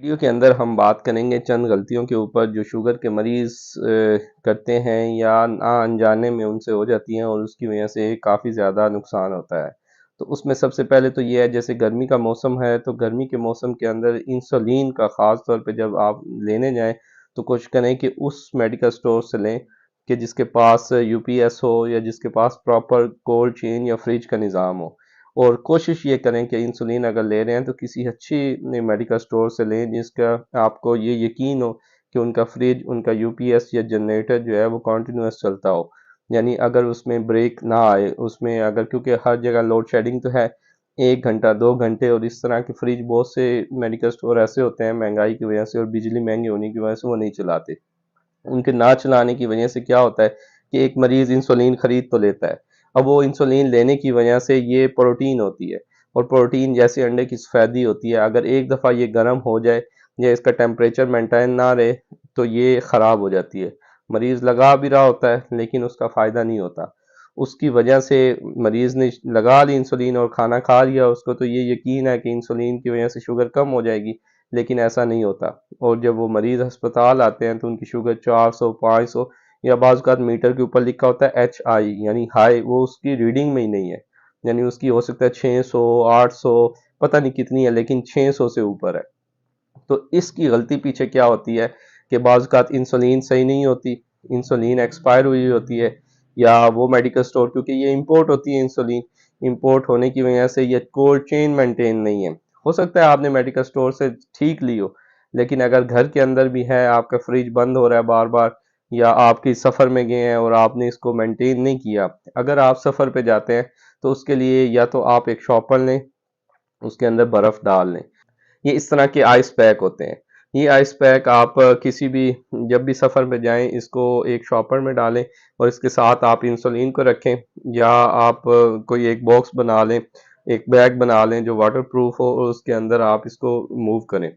Video के अंदर हम बात करेंगे चंद गलतियों के ऊपर जो शुगर के मरीज करते हैं या ना अनजाने में उनसे हो जाती हैं और उसकी वजह से काफ़ी ज़्यादा नुकसान होता है। तो उसमें सबसे पहले तो ये है, जैसे गर्मी का मौसम है तो गर्मी के मौसम के अंदर इंसुलिन का ख़ास तौर पे जब आप लेने जाएं तो कोशिश करें कि उस मेडिकल स्टोर से लें कि जिसके पास यूपीएस हो या जिसके पास प्रॉपर कोल्ड चेन या फ्रिज का निज़ाम हो। और कोशिश ये करें कि इंसुलिन अगर ले रहे हैं तो किसी अच्छी मेडिकल स्टोर से लें जिसका आपको ये यकीन हो कि उनका फ्रिज, उनका यूपीएस या जनरेटर जो है वो कंटिन्यूअस चलता हो। यानी अगर उसमें ब्रेक ना आए, उसमें अगर, क्योंकि हर जगह लोड शेडिंग तो है, 1 घंटा 2 घंटे, और इस तरह के फ्रिज बहुत से मेडिकल स्टोर ऐसे होते हैं महंगाई की वजह से और बिजली महंगी होने की वजह से वो नहीं चलाते। उनके ना चलाने की वजह से क्या होता है कि एक मरीज इंसुलिन खरीद तो लेता है। अब वो इंसुलिन लेने की वजह से ये प्रोटीन होती है, और प्रोटीन जैसे अंडे की सफेदी होती है, अगर एक दफ़ा ये गर्म हो जाए या इसका टेम्परेचर मेंटेन ना रहे तो ये ख़राब हो जाती है। मरीज लगा भी रहा होता है लेकिन उसका फ़ायदा नहीं होता। उसकी वजह से मरीज ने लगा ली इंसुलिन और खाना खा लिया, उसको तो ये यकीन है कि इंसुलिन की वजह से शुगर कम हो जाएगी, लेकिन ऐसा नहीं होता। और जब वो मरीज अस्पताल आते हैं तो उनकी शुगर 400 500 या बाज़ औक़ात मीटर के ऊपर लिखा होता है HI यानी हाई, वो उसकी रीडिंग में ही नहीं है। यानी उसकी हो सकता है 600 800, पता नहीं कितनी है, लेकिन 600 से ऊपर है। तो इसकी गलती पीछे क्या होती है कि बाज़ औक़ात इंसुलिन सही नहीं होती, इंसुलिन एक्सपायर हुई होती है, या वो मेडिकल स्टोर, क्योंकि ये इंपोर्ट होती है इंसुलिन, इंपोर्ट होने की वजह से ये कोल्ड चेन मेंटेन नहीं है। हो सकता है आपने मेडिकल स्टोर से ठीक ली हो, लेकिन अगर घर के अंदर भी है, आपका फ्रिज बंद हो रहा है बार बार, या आपकी सफ़र में गए हैं और आपने इसको मेंटेन नहीं किया, अगर आप सफ़र पे जाते हैं तो उसके लिए या तो आप एक शॉपर लें, उसके अंदर बर्फ़ डाल लें। ये इस तरह के आइस पैक होते हैं। ये आइस पैक आप किसी भी, जब भी सफ़र में जाएं, इसको एक शॉपर में डालें और इसके साथ आप इंसुलिन को रखें, या आप कोई एक बॉक्स बना लें, एक बैग बना लें जो वाटर प्रूफ हो, और उसके अंदर आप इसको मूव करें।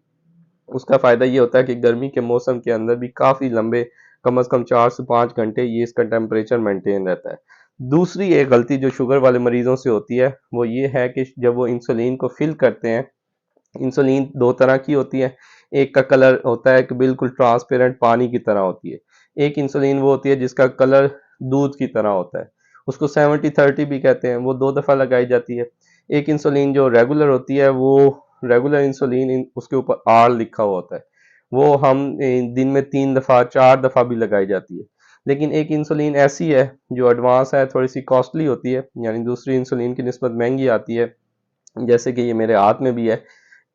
उसका फ़ायदा ये होता है कि गर्मी के मौसम के अंदर भी काफ़ी लंबे, कम से कम 4 से 5 घंटे ये इसका टेम्परेचर मेंटेन रहता है। दूसरी एक गलती जो शुगर वाले मरीजों से होती है वो ये है कि जब वो इंसुलिन को फिल करते हैं, इंसुलिन दो तरह की होती है। एक का कलर होता है कि बिल्कुल ट्रांसपेरेंट पानी की तरह होती है। एक इंसुलिन वो होती है जिसका कलर दूध की तरह होता है, उसको 70-30 भी कहते हैं, वो 2 दफ़ा लगाई जाती है। एक इंसुलिन जो रेगुलर होती है, वो रेगुलर इंसुलिन, उसके ऊपर आर लिखा हुआ होता है, वो हम दिन में 3 दफ़ा 4 दफ़ा भी लगाई जाती है। लेकिन एक इंसुलिन ऐसी है जो एडवांस है, थोड़ी सी कॉस्टली होती है, यानी दूसरी इंसुलिन की निस्बत महंगी आती है, जैसे कि ये मेरे हाथ में भी है।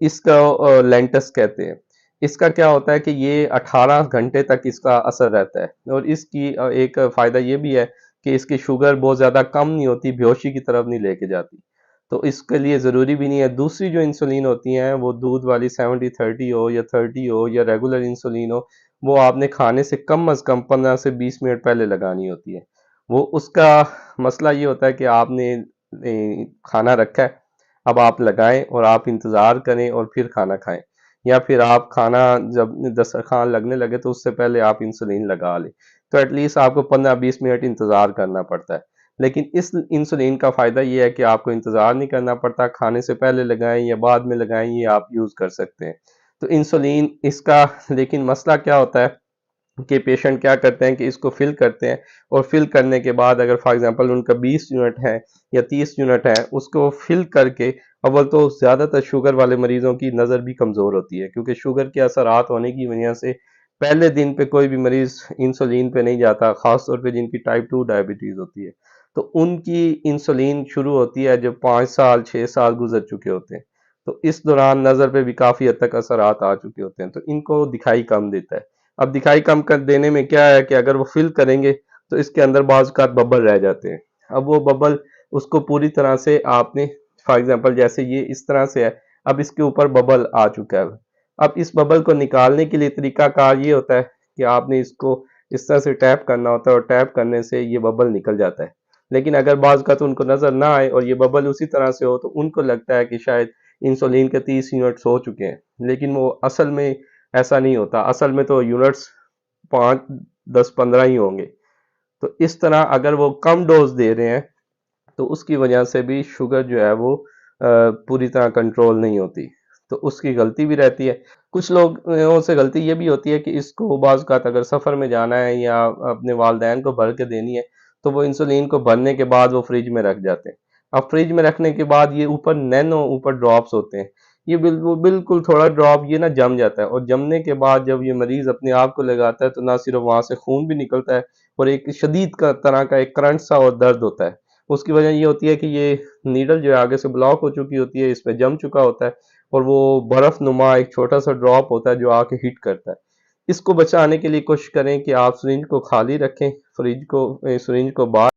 इसका लेंटस कहते हैं। इसका क्या होता है कि ये 18 घंटे तक इसका असर रहता है, और इसकी एक फ़ायदा ये भी है कि इसकी शुगर बहुत ज़्यादा कम नहीं होती, बेहोशी की तरफ नहीं लेके जाती। तो इसके लिए ज़रूरी भी नहीं है। दूसरी जो इंसुलिन होती हैं वो दूध वाली 70-30 हो या 30 हो या रेगुलर इंसुलिन हो, वो आपने खाने से कम अज़ कम 15 से 20 मिनट पहले लगानी होती है। वो उसका मसला ये होता है कि आपने खाना रखा है, अब आप लगाएं और आप इंतज़ार करें और फिर खाना खाएं, या फिर आप खाना जब दस्तरखान लगने लगे तो उससे पहले आप इंसुलिन लगा लें। तो एटलीस्ट आपको 15-20 मिनट इंतज़ार करना पड़ता है। लेकिन इस इंसुलिन का फ़ायदा ये है कि आपको इंतज़ार नहीं करना पड़ता, खाने से पहले लगाएं या बाद में लगाएं, ये आप यूज़ कर सकते हैं। तो इंसुलिन इसका, लेकिन मसला क्या होता है कि पेशेंट क्या करते हैं कि इसको फिल करते हैं, और फिल करने के बाद अगर फॉर एग्जांपल उनका 20 यूनिट है या 30 यूनिट है, उसको फिल करके, अव्वल तो ज़्यादातर शुगर वाले मरीजों की नज़र भी कमज़ोर होती है, क्योंकि शुगर के असरात होने की वजह से पहले दिन पे कोई भी मरीज इंसुलिन पे नहीं जाता, खास तौर पे जिनकी टाइप 2 डायबिटीज़ होती है। तो उनकी इंसुलिन शुरू होती है जब 5 साल 6 साल गुजर चुके होते हैं। तो इस दौरान नज़र पे भी काफ़ी हद तक असरात आ चुके होते हैं, तो इनको दिखाई कम देता है। अब दिखाई कम कर देने में क्या है कि अगर वो फिल करेंगे तो इसके अंदर बाज़ औक़ात बबल रह जाते हैं। अब वो बबल, उसको पूरी तरह से आपने, फॉर एग्जांपल जैसे ये इस तरह से है, अब इसके ऊपर बबल आ चुका है। अब इस बबल को निकालने के लिए तरीकाकार ये होता है कि आपने इसको इस तरह से टैप करना होता है, और टैप करने से ये बबल निकल जाता है। लेकिन अगर बाज़ औक़ात उनको नज़र ना आए और ये बबल उसी तरह से हो, तो उनको लगता है कि शायद इंसुलिन के 30 यूनिट्स हो चुके हैं, लेकिन वो असल में ऐसा नहीं होता। असल में तो यूनिट्स 5 10 15 ही होंगे। तो इस तरह अगर वो कम डोज दे रहे हैं तो उसकी वजह से भी शुगर जो है वो पूरी तरह कंट्रोल नहीं होती। तो उसकी गलती भी रहती है। कुछ लोगों से गलती ये भी होती है कि इसको बाज़ औक़ात अगर सफ़र में जाना है या अपने वालिदैन को भर के देनी है, तो वो इंसुलिन को भरने के बाद वो फ्रिज में रख जाते हैं। अब फ्रिज में रखने के बाद ये ऊपर नैनो ऊपर ड्रॉप्स होते हैं, ये बिल्कुल थोड़ा ड्रॉप ये ना जम जाता है, और जमने के बाद जब ये मरीज़ अपने आप को लगाता है तो ना सिर्फ वहाँ से खून भी निकलता है, और एक शदीद का तरह का एक करंट सा और दर्द होता है। उसकी वजह ये होती है कि ये नीडल जो है आगे से ब्लॉक हो चुकी होती है, इसमें जम चुका होता है, और वो बर्फ नुमा एक छोटा सा ड्रॉप होता है जो आके हिट करता है। इसको बचाने के लिए कोशिश करें कि आप सिरिंज को खाली रखें, सिरिंज को बाहर